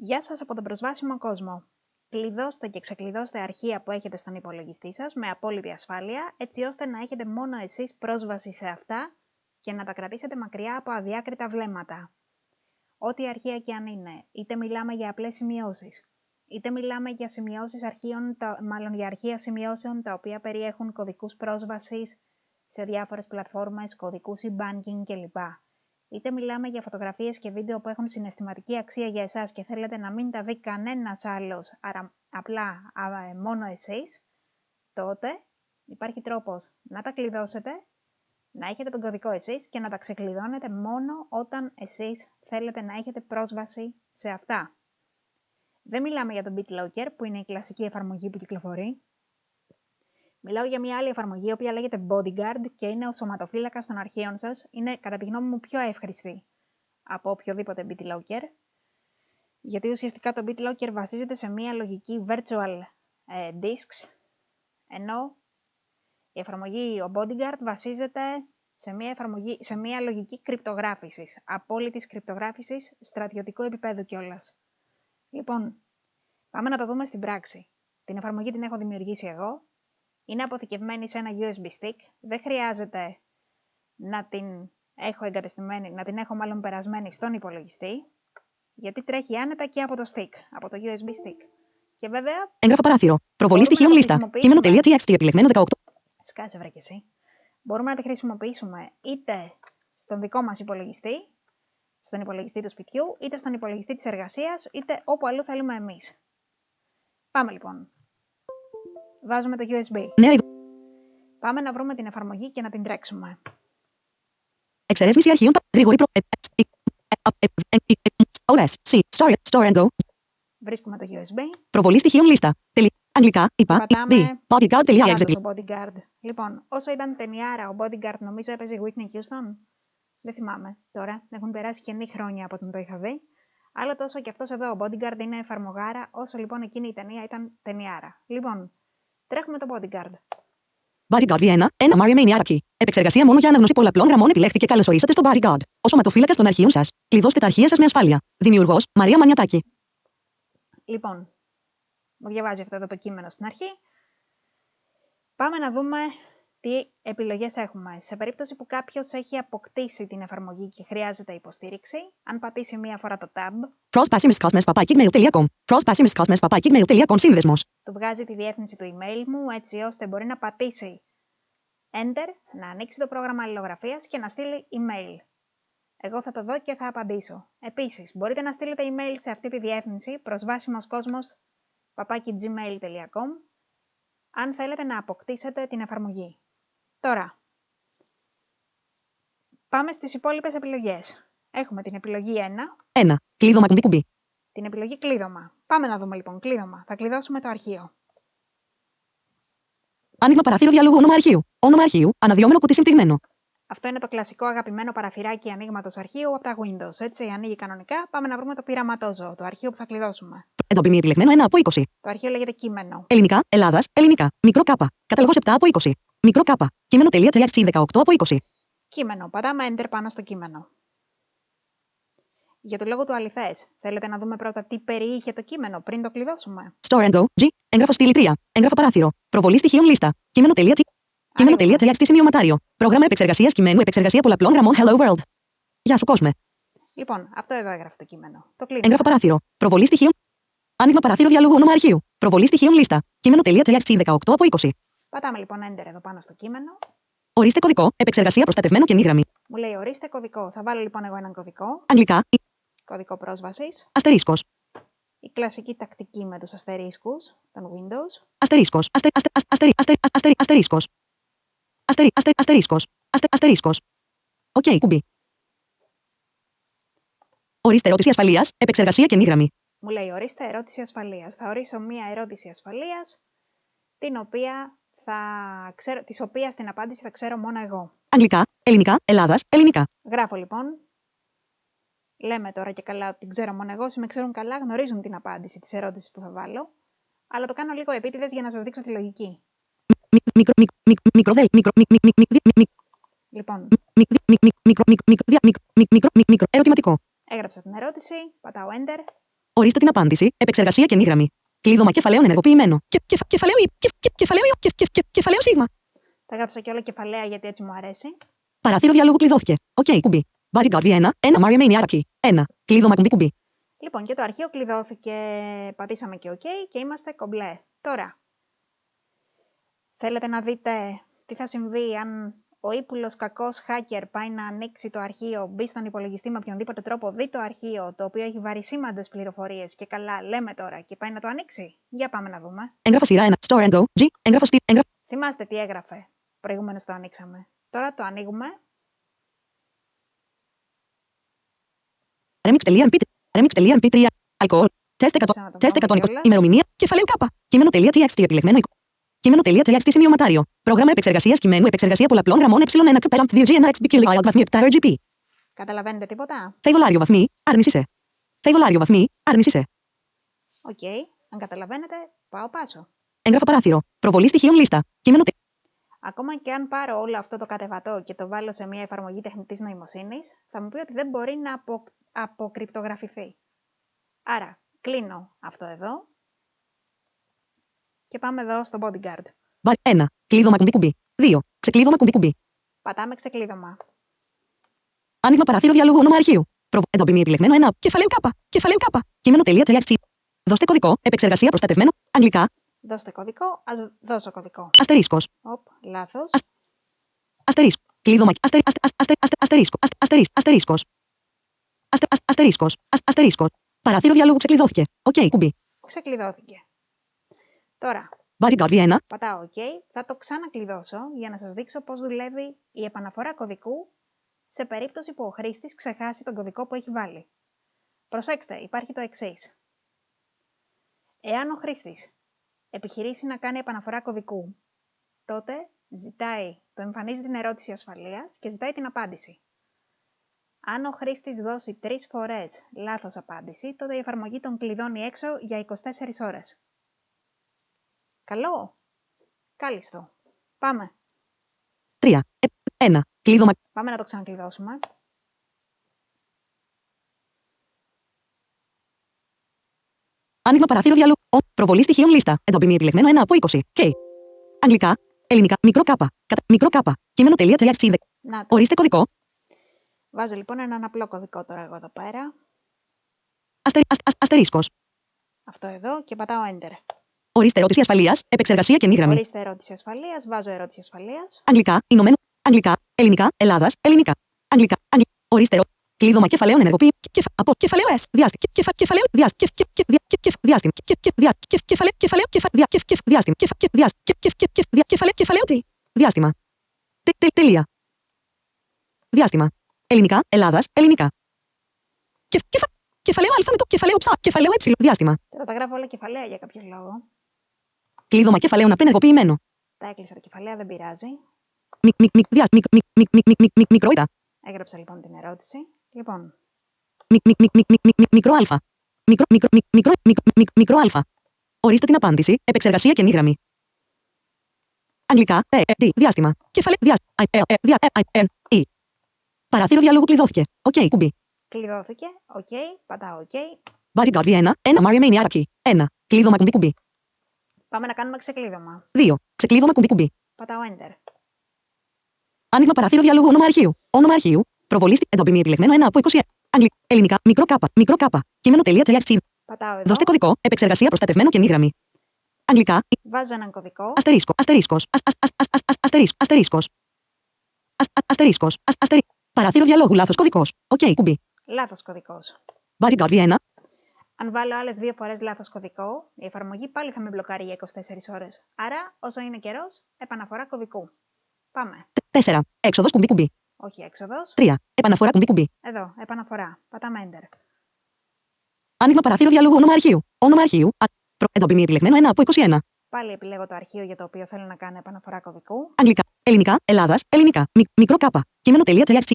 Γεια σας από τον προσβάσιμο κόσμο. Κλειδώστε και ξεκλειδώστε αρχεία που έχετε στον υπολογιστή σας με απόλυτη ασφάλεια, έτσι ώστε να έχετε μόνο εσείς πρόσβαση σε αυτά και να τα κρατήσετε μακριά από αδιάκριτα βλέμματα. Ό,τι αρχεία και αν είναι, είτε μιλάμε για απλές σημειώσεις, είτε μιλάμε για σημειώσεις αρχείων, για αρχεία σημειώσεων τα οποία περιέχουν κωδικούς πρόσβασης σε διάφορες πλατφόρμες, κωδικούς e-banking κλπ. Είτε μιλάμε για φωτογραφίες και βίντεο που έχουν συναισθηματική αξία για εσάς και θέλετε να μην τα δει κανένας άλλος, άρα απλά μόνο εσείς, τότε υπάρχει τρόπος να τα κλειδώσετε, να έχετε τον κωδικό εσείς και να τα ξεκλειδώνετε μόνο όταν εσείς θέλετε να έχετε πρόσβαση σε αυτά. Δεν μιλάμε για τον BitLocker που είναι η κλασική εφαρμογή που κυκλοφορεί. Μιλάω για μια άλλη εφαρμογή, η οποία λέγεται Bodyguard και είναι ο σωματοφύλακας των αρχείων σας. Είναι, κατά τη γνώμη μου, πιο εύχρηστη από οποιοδήποτε BitLocker, γιατί ουσιαστικά το BitLocker βασίζεται σε μια λογική virtual disks, ενώ η εφαρμογή, ο Bodyguard, βασίζεται σε μια λογική κρυπτογράφησης, απόλυτης κρυπτογράφησης, στρατιωτικού επίπεδου κιόλας. Λοιπόν, πάμε να το δούμε στην πράξη. Την εφαρμογή την έχω δημιουργήσει εγώ. Είναι αποθηκευμένη σε ένα USB stick. Δεν χρειάζεται να την έχω μάλλον περασμένη στον υπολογιστή, γιατί τρέχει άνετα και από το stick, από το USB stick. Και βέβαια... Έγγραφα παράθυρο. Προβολή στοιχείων λίστα. Κείμενο.txt επιλεγμένο 18. Σκάσε βρε και εσύ. Μπορούμε να τη χρησιμοποιήσουμε είτε στον δικό μας υπολογιστή, στον υπολογιστή του σπιτιού, είτε στον υπολογιστή της εργασίας, είτε όπου αλλού θέλουμε εμείς. Πάμε λοιπόν. Βάζουμε το USB. Νέα... Πάμε να βρούμε την εφαρμογή και να την τρέξουμε. Εξερεύνηση αρχείων. Γρήγορη Store and go. Βρίσκουμε το USB. Προβολή στοιχείων λίστα. Αγγλικά. Είπα. Bodyguard. Το Bodyguard. Λοιπόν, όσο ήταν ταινιάρα ο Bodyguard, νομίζω έπαιζε Whitney Houston. Δεν θυμάμαι τώρα. Έχουν περάσει καινή χρόνια από όταν το είχα δει. Αλλά τόσο και αυτός εδώ ο Bodyguard είναι εφαρμογάρα, όσο λοιπόν εκείνη η ταινία ήταν ταινιάρα. Λοιπόν, τρέχουμε το Bodyguard. Bodyguard V1, ένα Mario Maniac. Επεξεργασία μόνο για αναγνώση πολλαπλών γραμμών επιλέχθηκε. Καλώς ορίσατε στο Bodyguard. Ο σωματοφύλακας των αρχείων σας. Κλειδώστε τα αρχεία σας με ασφάλεια. Δημιουργός Μαρία Μανιατάκη. Λοιπόν, μου διαβάζει αυτό εδώ το κείμενο στην αρχή. Πάμε να δούμε τι επιλογές έχουμε. Σε περίπτωση που κάποιος έχει αποκτήσει την εφαρμογή και χρειάζεται υποστήριξη, αν πατήσει μία φορά το tab, σύνδεσμος. του βγάζει τη διεύθυνση του email μου, έτσι ώστε μπορεί να πατήσει Enter, να ανοίξει το πρόγραμμα αλληλογραφίας και να στείλει email. Εγώ θα το δω και θα απαντήσω. Επίσης, μπορείτε να στείλετε email σε αυτή τη διεύθυνση, προσβάσιμοσκόσμος@gmail.com, αν θέλετε να αποκτήσετε την εφαρμογή. Τώρα, πάμε στις υπόλοιπες επιλογές. Έχουμε την επιλογή 1. 1. Κλείδωμα κουμπί. Την επιλογή κλείδωμα. Πάμε να δούμε λοιπόν κλείδωμα. Θα κλειδώσουμε το αρχείο. Άνοιγμα παραθύρο διαλόγου όνομα αρχείου. Όνομα αρχείου, αναδυόμενο κουτί συμπτυγμένο. Αυτό είναι το κλασικό αγαπημένο παραθυράκι ανοίγματος αρχείου από τα Windows. Έτσι, ανοίγει κανονικά. Πάμε να βρούμε το πειραματόζωο, το αρχείο που θα κλειδώσουμε. Εντοπιμή επιλεγμένο 1 από 20. Το αρχείο λέγεται κείμενο. Ελληνικά, Ελλάδας, ελληνικά. Μικρό κάπα. Καταλογός 7 από 20. Μικρό κάπα. Κείμενο.txt 18 από 20. Κείμενο. Πατάμε Enter πάνω στο κείμενο. Για το λόγο του αληθές, θέλετε να δούμε πρώτα τι περιείχε το κείμενο πριν το κλειδώσουμε. Store and go. G. Έγγραφο στήλη 3. Έγγραφα παράθυρο. Προβολή στοιχείων λίστα. Κείμενο.txt σημειωματάριο. Πρόγραμμα επεξεργασίας κειμένου. Επεξεργασία πολλαπλών γραμμών. Hello World. Γεια σου, κόσμε. Λοιπόν, αυτό εδώ έγραφε το κείμενο. Το κλείνω. Έγγραφα παράθυρο. Προβολή στοιχείων. Άνοιγμα παραθύρο διαλόγου όνομα αρχείου. Προβολή στοιχείων λίστα. Κείμενο.txt 18 από 20. Πατάμε λοιπόν Enter εδώ πάνω στο κείμενο. Ορίστε κωδικό. Επεξεργασία προστατευμένο καινή γραμμή. Μου λέει ορίστε κωδικό. Θα βάλω λοιπόν εγώ έναν κωδικό. Αγγλικά. Κωδικό πρόσβασης. Αστερίσκος. Η κλασική τακτική με τους αστερίσκους των Windows. Αστερίσκος. Αστερίσκος. Αστερίσκος. Οκ, κουμπί. Ορίστε ερώτηση ασφαλείας. Επεξεργασία καινή γραμμή. Μου λέει ορίστε ερώτηση ασφαλείας. Θα ορίσω μία ερώτηση ασφαλείας, της οποίας την απάντηση θα ξέρω μόνο εγώ. Αγγλικά, ελληνικά, Ελλάδας, ελληνικά. Γράφω λοιπόν. Λέμε τώρα και καλά ότι την ξέρω μόνο εγώ. Όσοι με ξέρουν καλά γνωρίζουν την απάντηση της ερώτησης που θα βάλω. Αλλά το κάνω λίγο επίτηδες για να σας δείξω τη λογική. Λοιπόν. Ερωτηματικό. Έγραψα την ερώτηση, πατάω Enter. Ορίστε την απάντηση. Επεξεργασία κενή γραμμή. Κλείδωμα κεφαλαίων ενεργοποιημένο. Κεφαλαίο σίγμα. Τα γράψα και όλα κεφαλαία γιατί έτσι μου αρέσει. Παράθυρο διαλόγου κλειδώθηκε. OK, κουμπί. Bodyguard V1, 1 Mario Mania Araki. 1. Κλείδωμα κουμπί. Λοιπόν, και το αρχείο κλειδώθηκε. Πατήσαμε και OK και είμαστε κομπλέ. Τώρα, θέλετε να δείτε τι θα συμβεί αν ο ύπουλος κακός hacker πάει να ανοίξει το αρχείο, μπει στον υπολογιστή με οποιονδήποτε τρόπο, δει το αρχείο, το οποίο έχει βαρισίμαντες πληροφορίες και καλά λέμε τώρα και πάει να το ανοίξει. Για πάμε να δούμε. Έγγραφα σειρά 1. Store and go. G. Έγγραφα Steve. Θυμάστε τι έγραφε. Προηγουμένως το ανοίξαμε. Τώρα το ανοίγουμε. Remix.mp3. Alcohol. Test 120. Ημερομηνία. Κεφαλαίο K. Κείμενο.txt επιλεγμένο. Κείμενο.txt σημειωματάριο. Πρόγραμμα επεξεργασίας κειμένου. Επεξεργασία πολλαπλών γραμμών ε1 κ 2G1 XBQ βαθμί 7 RGB. Καταλαβαίνετε τίποτα? Φεϊβολάριο βαθμί. Άρνηση σε. Φεϊβολάριο βαθμί. Άρνηση σε. Οκ. Αν καταλαβαίνετε, πάω πάσο. Έγγραφα παράθυρο. Προβολή στοιχείων λίστα. Κείμενο. Ακόμα και αν πάρω όλο αυτό το κατεβατό και το βάλω σε μια εφαρμογή τεχνητής νοημοσύνης, θα μου πει ότι δεν μπορεί να αποκρυπτογραφηθεί. Άρα, κλείνω αυτό εδώ και πάμε εδώ στο Bodyguard. 1. Κλείδωμα κουμπί. 2. Ξεκλείδωμα κουμπί. Πατάμε ξεκλείδωμα. Άνοιγμα παράθυρο διαλόγου όνομα αρχείου. Εντοπιμή επιλεγμένο 1. Κεφαλαίο K. Κείμενο.txt. Δώστε κωδικό. Επεξεργασία προστατευμένο. Αγγλικά. Δώστε κωδικό. Ας δώσω κωδικό. Αστερίσκος. Λάθος. Αστερίσκο. Κλείδωμα. Αστερίσκος. Αστερίσκος. Παράθυρο διαλόγου ξεκλειδώθηκε. OK, κουμπί. Ξεκλειδώθηκε. Τώρα, Bodyguard V1. πατάω OK. Θα το ξανακλειδώσω για να σας δείξω πώς δουλεύει η επαναφορά κωδικού σε περίπτωση που ο χρήστης ξεχάσει τον κωδικό που έχει βάλει. Προσέξτε, υπάρχει το εξής. Εάν ο χρήστης επιχειρήσει να κάνει επαναφορά κωδικού, τότε εμφανίζει την ερώτηση ασφαλείας και ζητάει την απάντηση. Αν ο χρήστης δώσει 3 φορές λάθος απάντηση, τότε η εφαρμογή τον κλειδώνει έξω για 24 ώρες. Καλό. Κάλιστο. Πάμε. 3. 1. Κλείδωμα. Πάμε να το ξανακλειδώσουμε. Άνοιγμα παράθυρο διαλόγου. Προβολή στοιχείων λίστα. Εντοπιμή επιλεγμένο 1 από 20. K. Αγγλικά. Ελληνικά. Μικρό K. Μικρό K. Κείμενο.txt. Ορίστε κωδικό. Βάζω λοιπόν έναν απλό κωδικό τώρα εγώ εδώ πέρα. Αστερίσκος. Αυτό εδώ και πατάω Enter. Ορίστε ερώτηση ασφαλείας. Επεξεργασία κενή γραμμή. Ορίστε ερώτηση ασφαλείας. Βάζω ερώτηση ασφαλείας. Αγγλικά. Ηνωμένο. Αγγλικά. Ελληνικά. Ελλάδας. Ελληνικά. Αγγλικά. Ορίστε κλείδωμα κεφαλαίων ενεργοποιεί. Από κεφαλαίο S. Διάστημα. Κεφαλαίο διάστημα. Κεφαλαίο T. Διάστημα. Τελεία. Διάστημα. Ελληνικά. Ελλάδας. Ελληνικά. Κεφαλαίο Α με το κεφαλαίο ψ. Κεφαλαίο Ε. Διάστημα. Τώρα τα γράφω όλα κεφαλαία για κάποιο λόγο. Κλείδωμα κεφαλαίων απενεργοποιημένο. Τα έκλεισα τα κεφαλαία, δεν πειράζει. Μικρό ητα. Έγραψα λοιπόν την ερώτηση. Λοιπόν. Μικρό α. Μικρό α. Ορίστε την απάντηση. Επεξεργασία κενή γραμμή. Αγγλικά. Διάστημα. Κεφαλαίο διάστημα. Παράθυρο διαλόγου κλειδώθηκε. OK, κουμπί. Κλειδώθηκε. OK. Πατάω OK. Bodyguard V1. 1 Mario Mania Araki. 1. Κλείδωμα κουμπί. Πάμε να κάνουμε ξεκλείδωμα. 2. Ξεκλείδωμα κουμπί. Πατάω Enter. Άνοιγμα παράθυρο διαλόγου όνομα αρχείου. Όνομα αρχείου. Προβολή εντοπιμή επιλεγμένο 1 από 20. Ελληνικά. Μικρό K. Κείμενο.txt. Πατάω εδώ. Δώστε κωδικό. Επεξεργασία προστατευμένο κενή γραμμή. Αγγλικά. Βάζω έναν κωδικό. Αστερίσκος. Παράθυρο διαλόγου λάθος κωδικός. OK, κουμπί. Λάθος κωδικός. Bodyguard V1. Αν βάλω άλλες 2 φορές λάθος κωδικό, η εφαρμογή πάλι θα με μπλοκάρει για 24 ώρες. Άρα, όσο είναι καιρός, επαναφορά κωδικού. Πάμε. 4. Έξοδος κουμπί. Όχι έξοδος. 3. Επαναφορά κουμπί. Εδώ, επαναφορά. Πατάμε Enter. Άνοιγμα παράθυρο διαλόγου όνομα αρχείου. Όνομα αρχείου. Εντοπιμή επιλεγμένο 1 από 21. Πάλι επιλέγω το αρχείο για το οποίο θέλω να κάνω επαναφορά κωδικού. Αγγλικά. Ελληνικά. Ελλάδας. Ελληνικά. Μικρό K. Κείμενο.txt.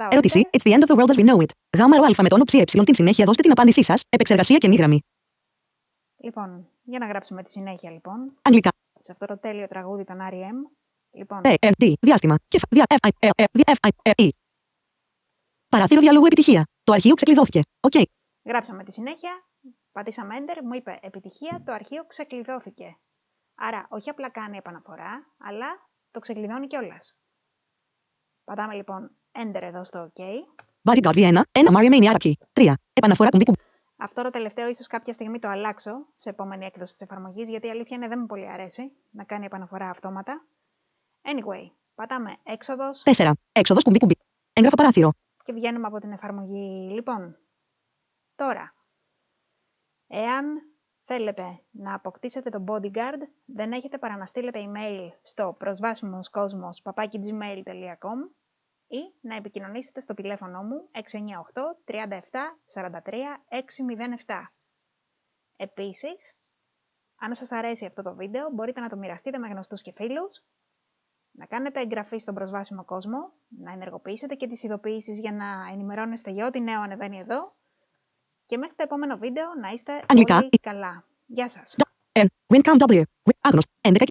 Ερώτηση. It's the end of the world as we know it. Γάμα ρο αλφα με τόνο ψι την συνέχεια δώστε την απάντησή σας. Επεξεργασία κενή γραμμή. Λοιπόν, για να γράψουμε τη συνέχεια λοιπόν. Αγγλικά. Σε αυτό το τέλειο τραγούδι των R.E.M. Λοιπόν. Διάστημα. Παράθυρο διαλόγου επιτυχία. Το αρχείο ξεκλειδώθηκε. OK. Γράψαμε τη συνέχεια. Πατήσαμε Enter, μου είπε επιτυχία, το αρχείο ξεκλειδώθηκε. Άρα όχι απλά κάνει επαναφορά, αλλά το ξεκλειδώνει κιόλας. Πατάμε λοιπόν Enter εδώ στο OK. Bodyguard V1, 1 Mario Mania Key. 3. Επαναφορά κουμπί. Αυτό το τελευταίο ίσως κάποια στιγμή το αλλάξω σε επόμενη έκδοση της εφαρμογής, γιατί η αλήθεια είναι δεν μου πολύ αρέσει να κάνει επαναφορά αυτόματα. Anyway, πατάμε έξοδος. 4. Έξοδος κουμπί. Έγγραφο παράθυρο. Και βγαίνουμε από την εφαρμογή. Λοιπόν, τώρα, εάν θέλετε να αποκτήσετε το Bodyguard, δεν έχετε παρά να στείλετε email στο προσβάσιμοσκόσμος@gmail.com ή να επικοινωνήσετε στο τηλέφωνο μου 698 37 43 607. Επίσης, αν σας αρέσει αυτό το βίντεο, μπορείτε να το μοιραστείτε με γνωστούς και φίλους, να κάνετε εγγραφή στον προσβάσιμο κόσμο, να ενεργοποιήσετε και τις ειδοποιήσεις για να ενημερώνεστε για ό,τι νέο ανεβαίνει εδώ και μέχρι το επόμενο βίντεο να είστε όλοι καλά. Γεια σας! Wincom W. Άγνωστο. 11.